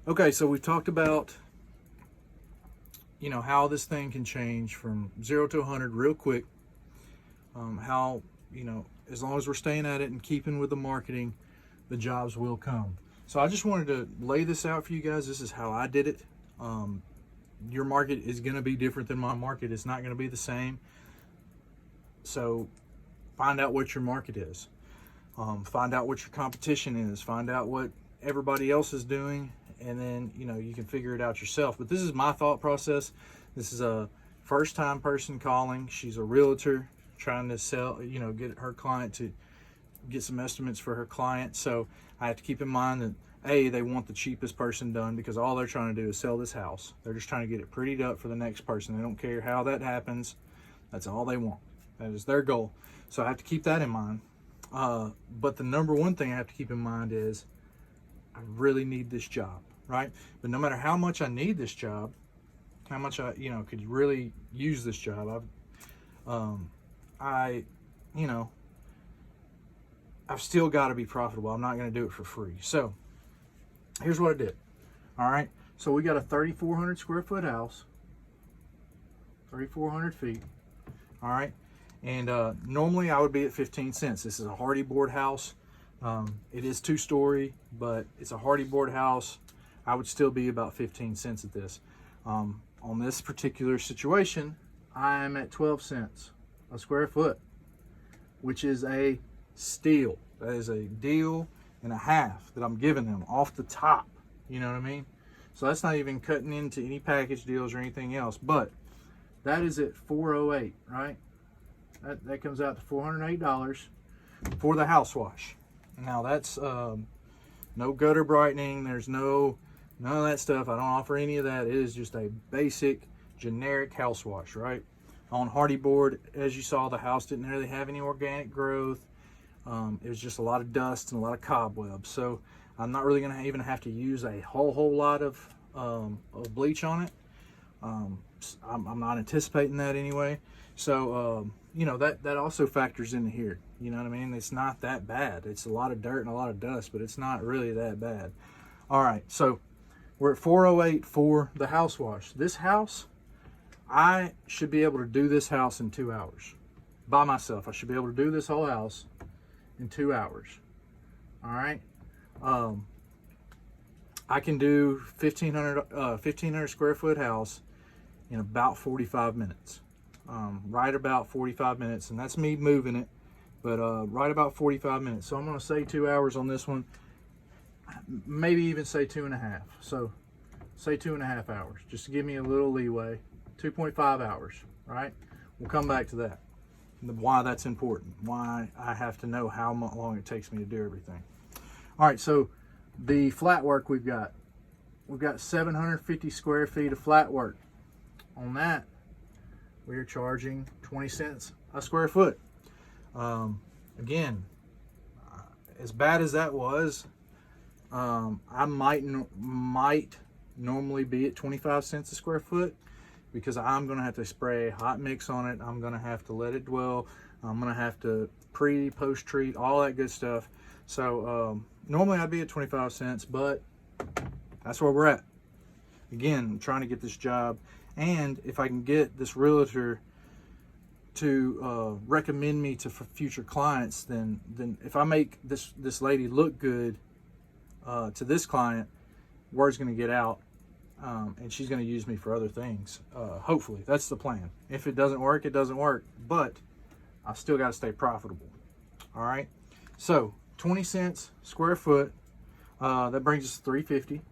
Okay, so we've talked about, how this thing can change from 0 to 100 real quick. How, as long as we're staying at it and keeping with the marketing, the jobs will come. So I just wanted to lay this out for you guys. This is how I did it. Your market is going to be different than my market. It's not going to be the same. So find out what your market is. Find out what your competition is. Find out what everybody else is doing, and then you can figure it out yourself. But this is my thought process. This is a first-time person calling. She's a realtor trying to sell, get her client to get some estimates for her client. So I have to keep in mind that they want the cheapest person done, because all they're trying to do is sell this house. They're just trying to get it prettied up for the next person. They don't care how that happens. That's all they want. That is their goal. So I have to keep that in mind. But the number one thing I have to keep in mind is I really need this job, right? But no matter how much I need this job, how much I, could really use this job, I've still got to be profitable. I'm not going to do it for free. So here's what I did. All right. So we got a 3,400 square foot house, 3,400 feet. All right. And normally I would be at 15 cents. This is a hardy board house. It is 2-story, but it's a hardy board house. I would still be about 15 cents at this. On this particular situation, I'm at 12 cents a square foot, which is a steal. That is a deal and a half that I'm giving them off the top. You know what I mean? So that's not even cutting into any package deals or anything else. But that is at $408, right? That comes out to $408 for the house wash. Now that's no gutter brightening. There's none of that stuff. I don't offer any of that. It is just a basic generic house wash, right? On hardy board, as you saw, the house didn't really have any organic growth. It was just a lot of dust and a lot of cobwebs. So I'm not really going to even have to use a whole lot of bleach on it. I'm not anticipating that anyway. So, that also factors into here. You know what I mean? It's not that bad. It's a lot of dirt and a lot of dust, but it's not really that bad. All right, so we're at 408 for the house wash. This house, I should be able to do this house in 2 hours by myself. I should be able to do this whole house in 2 hours. All right. I can do 1,500 square foot house in about 45 minutes. Right about 45 minutes, and that's me moving it, but right about 45 minutes. So I'm going to say 2 hours on this one, maybe even say 2.5. So say 2.5 hours, just to give me a little leeway. 2.5 hours, right? We'll come back to that, why that's important, why I have to know how long it takes me to do everything. All right, so the flat work we've got 750 square feet of flat work. On that, we're charging 20 cents a square foot. Again, as bad as that was, I might normally be at 25 cents a square foot, because I'm going to have to spray a hot mix on it. I'm going to have to let it dwell. I'm going to have to post treat, all that good stuff. So normally I'd be at 25 cents, but that's where we're at. Again, I'm trying to get this job, and if I can get this realtor to recommend me to future clients, then if I make this lady look good to this client, word's going to get out, and she's going to use me for other things. Hopefully, that's the plan. If it doesn't work, it doesn't work, but I still got to stay profitable. All right. So 20 cents square foot. That brings us to $3.50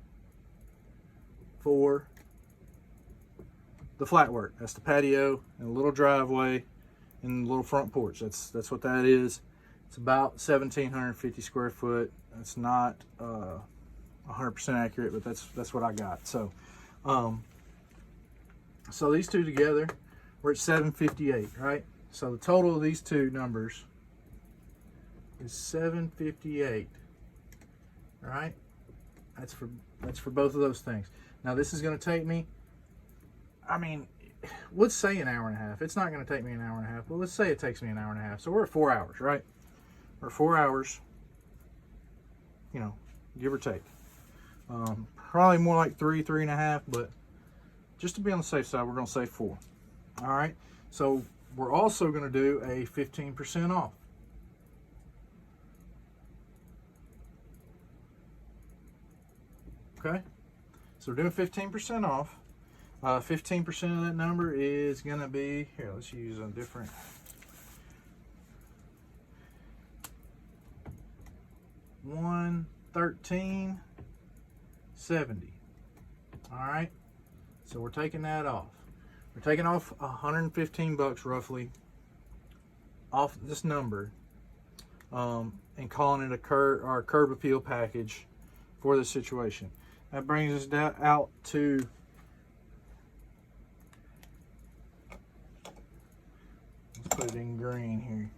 for the flat work. That's the patio and a little driveway and a little front porch. That's what that is. It's about 1,750 square foot. That's not 100% accurate, but that's what I got. So so these two together, we're at 758, right? So the total of these two numbers is 758. All right, that's for both of those things. Now this is going to take me, I mean, let's say an hour and a half. It's not going to take me an hour and a half, but let's say it takes me an hour and a half. So we're at 4 hours, right? We're 4 hours, give or take. Probably more like 3.5, but just to be on the safe side, we're going to say 4. All right. So we're also going to do a 15% off. Okay. So we're doing 15% off. 15% of that number is going to be, here, let's use a different. $113.70. All right. So we're taking that off. We're taking off 115 bucks roughly off this number, and calling it our curb appeal package for the situation. That brings us out to let's put it in green here.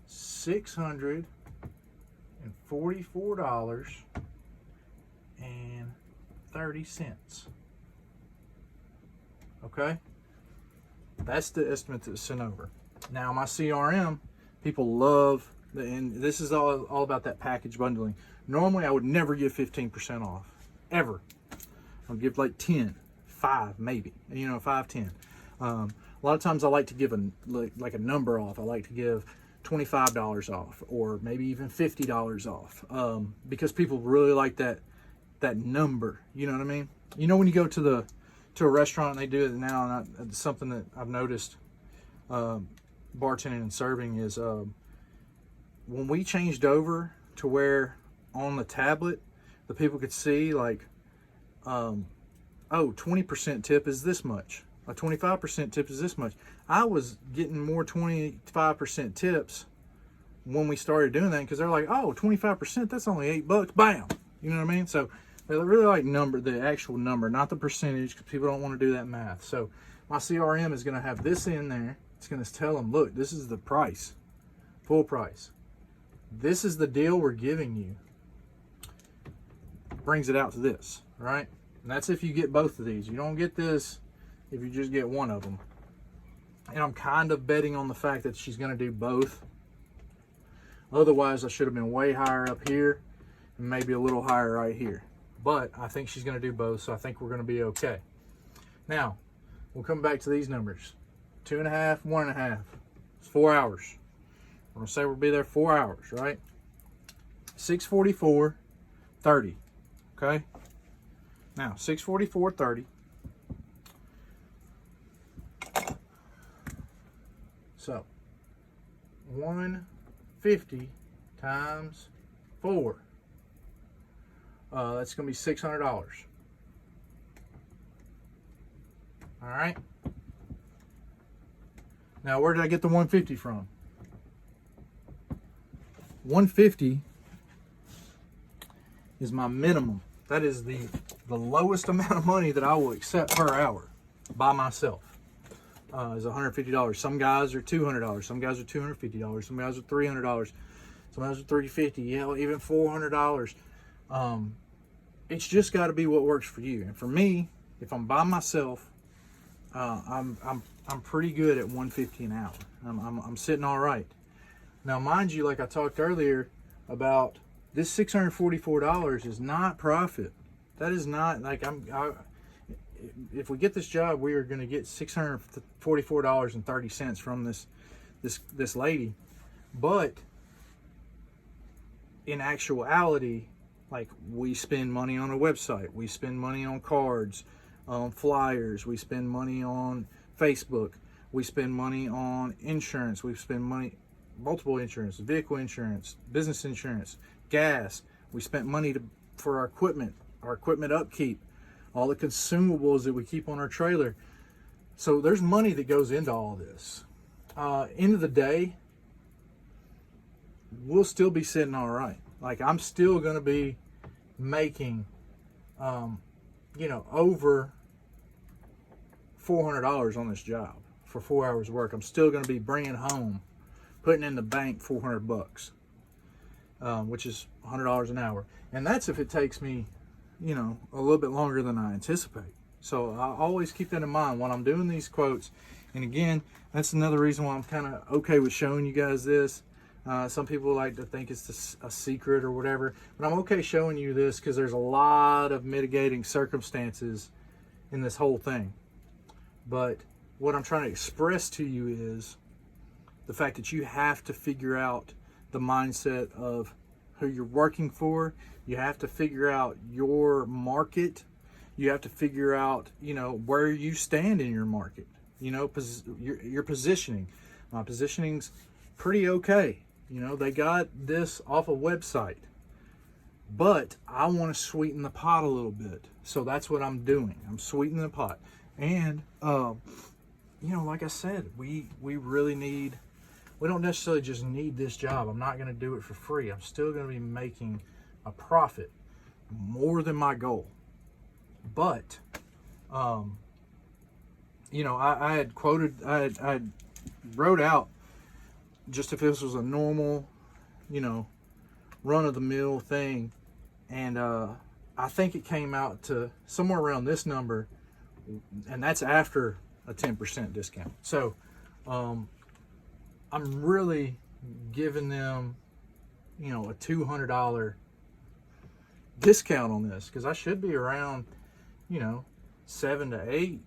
$644.30. Okay, that's the estimate that's sent over. Now my CRM, people love, and this is all about that package bundling. Normally I would never give 15% off, ever. I'll give like 10, 5 maybe, 5, 10. A lot of times I like to give a number off. I like to give $25 off, or maybe even $50 off, because people really like that number. You know what I mean? When you go to a restaurant and they do it now, and it's something that I've noticed bartending and serving is when we changed over to where on the tablet the people could see like 20% tip is this much, a 25% tip is this much. I was getting more 25% tips when we started doing that, because they're like, oh, 25%, that's only $8, bam. You know what I mean? So they really like the actual number, not the percentage, because people don't want to do that math. So my CRM is going to have this in there. It's going to tell them, look, this is the price, full price. This is the deal we're giving you. Brings it out to this, right? And that's if you get both of these. You don't get this if you just get one of them. And I'm kind of betting on the fact that she's going to do both. Otherwise, I should have been way higher up here and maybe a little higher right here. But I think she's going to do both, so I think we're going to be okay. Now, we'll come back to these numbers. 2.5, 1.5. It's 4 hours. We're going to say we'll be there 4 hours, right? $644.30. Okay? Now, $644.30. So, 150 times 4. That's going to be $600. All right. Now, where did I get the 150 from? 150 is my minimum. That is the lowest amount of money that I will accept per hour by myself. Is $150. Some guys are $200. Some guys are $250. Some guys are $300. Some guys are $350. Yeah, even $400. It's just got to be what works for you. And for me, if I'm by myself, I'm pretty good at $150 an hour. I'm sitting all right. Now, mind you, like I talked earlier about, this $644 is not profit. That is not like if we get this job, we are going to get $644.30 from this lady. But in actuality, like, we spend money on a website, we spend money on cards, flyers, we spend money on Facebook, we spend money on insurance, we spend money, multiple insurance, vehicle insurance, business insurance, gas. We spent money for our equipment upkeep, all the consumables that we keep on our trailer. So there's money that goes into all this. End of the day, we'll still be sitting all right. Like, I'm still going to be making, over $400 on this job for 4 hours of work. I'm still going to be bringing home, putting in the bank $400, which is $100 an hour. And that's if it takes me, a little bit longer than I anticipate. So I always keep that in mind when I'm doing these quotes. And again, that's another reason why I'm kind of okay with showing you guys this. Some people like to think it's a secret or whatever, but I'm okay showing you this because there's a lot of mitigating circumstances in this whole thing. But what I'm trying to express to you is the fact that you have to figure out the mindset of who you're working for. You have to figure out your market. You have to figure out, where you stand in your market. Your positioning. My positioning's pretty okay. They got this off a website, but I want to sweeten the pot a little bit. So that's what I'm doing. I'm sweetening the pot. And, like I said, we really need, we don't necessarily just need this job. I'm not going to do it for free. I'm still going to be making a profit more than my goal. But, I had quoted, I wrote out just if this was a normal, run-of-the-mill thing. And I think it came out to somewhere around this number, and that's after a 10% discount. So I'm really giving them, a $200 discount on this, because I should be around, 7 to 8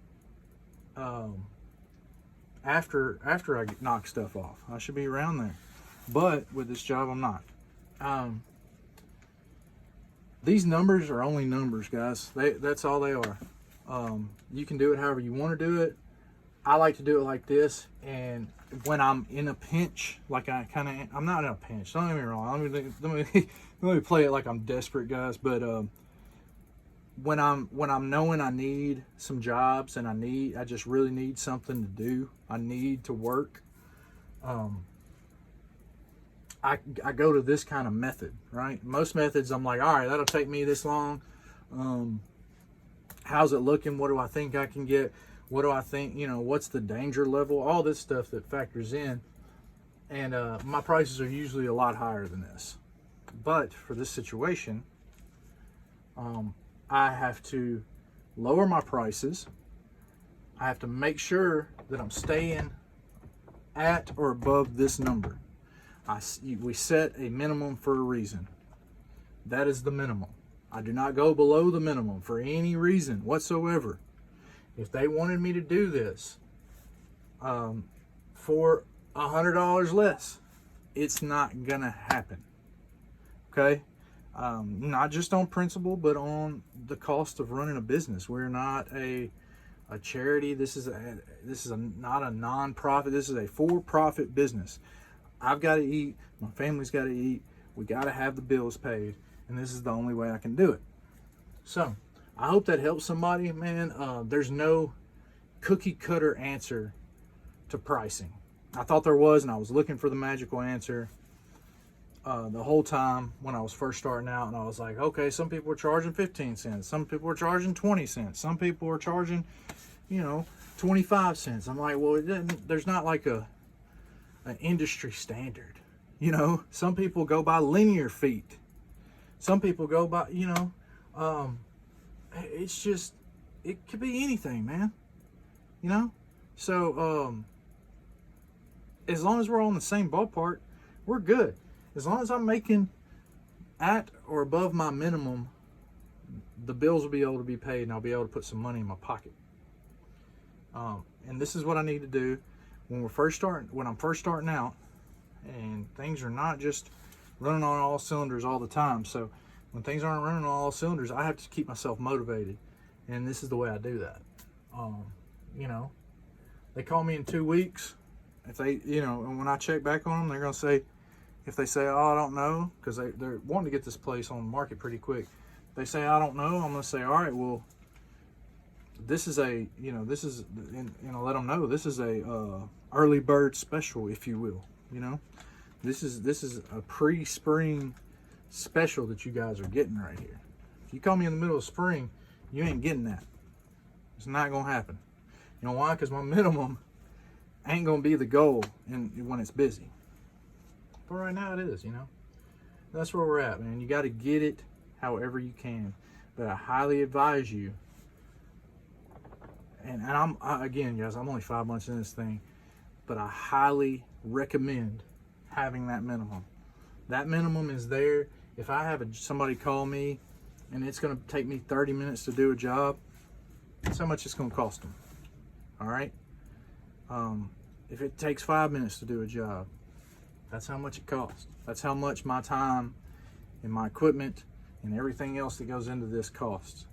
after I knock stuff off. I should be around there. But with this job, I'm not. These numbers are only numbers, guys. That's all they are. You can do it however you want to do it. I like to do it like this, and when I'm in a pinch, I'm not in a pinch. Don't get me wrong. Let me play it like I'm desperate, guys. But when I'm knowing I need some jobs and I just really need something to do. I need to work. I go to this kind of method, right? Most methods, I'm like, all right, that'll take me this long. How's it looking? What do I think I can get? What do I think, what's the danger level? All this stuff that factors in. And my prices are usually a lot higher than this. But for this situation, I have to lower my prices. I have to make sure that I'm staying at or above this number. We set a minimum for a reason. That is the minimum. I do not go below the minimum for any reason whatsoever. If they wanted me to do this for $100 less, it's not gonna happen. Okay, not just on principle, but on the cost of running a business. We're not a charity. This is not a non-profit. This is a for-profit business. I've got to eat. My family's got to eat. We got to have the bills paid, and this is the only way I can do it. So I hope that helps somebody, man. There's no cookie cutter answer to pricing. I thought there was, and I was looking for the magical answer the whole time when I was first starting out, and I was like, okay, some people are charging 15 cents, some people are charging 20 cents, some people are charging 25 cents. I'm like, well, there's not like an industry standard. Some people go by linear feet, some people go by it's just, it could be anything, man. So as long as we're all in the same ballpark, we're good. As long as I'm making at or above my minimum, the bills will be able to be paid, and I'll be able to put some money in my pocket. And this is what I need to do when I'm first starting out, and things are not just running on all cylinders all the time. So when things aren't running on all cylinders, I have to keep myself motivated, and this is the way I do that. They call me in 2 weeks. If they, and when I check back on them, they're gonna say, if they say, oh, I don't know, because they're wanting to get this place on the market pretty quick. If they say, I don't know, I'm going to say, all right, well, this is and let them know this is a early bird special, if you will. This is a pre-spring special that you guys are getting right here. If you call me in the middle of spring, you ain't getting that. It's not going to happen. You know why? Because my minimum ain't going to be the goal when it's busy. But right now it is, That's where we're at, man. You got to get it however you can. But I highly advise you, and again, guys, I'm only 5 months in this thing, but I highly recommend having that minimum. That minimum is there. If I have somebody call me and it's going to take me 30 minutes to do a job, that's how much it's going to cost them. All right. If it takes 5 minutes to do a job, that's how much it costs. That's how much my time and my equipment and everything else that goes into this costs.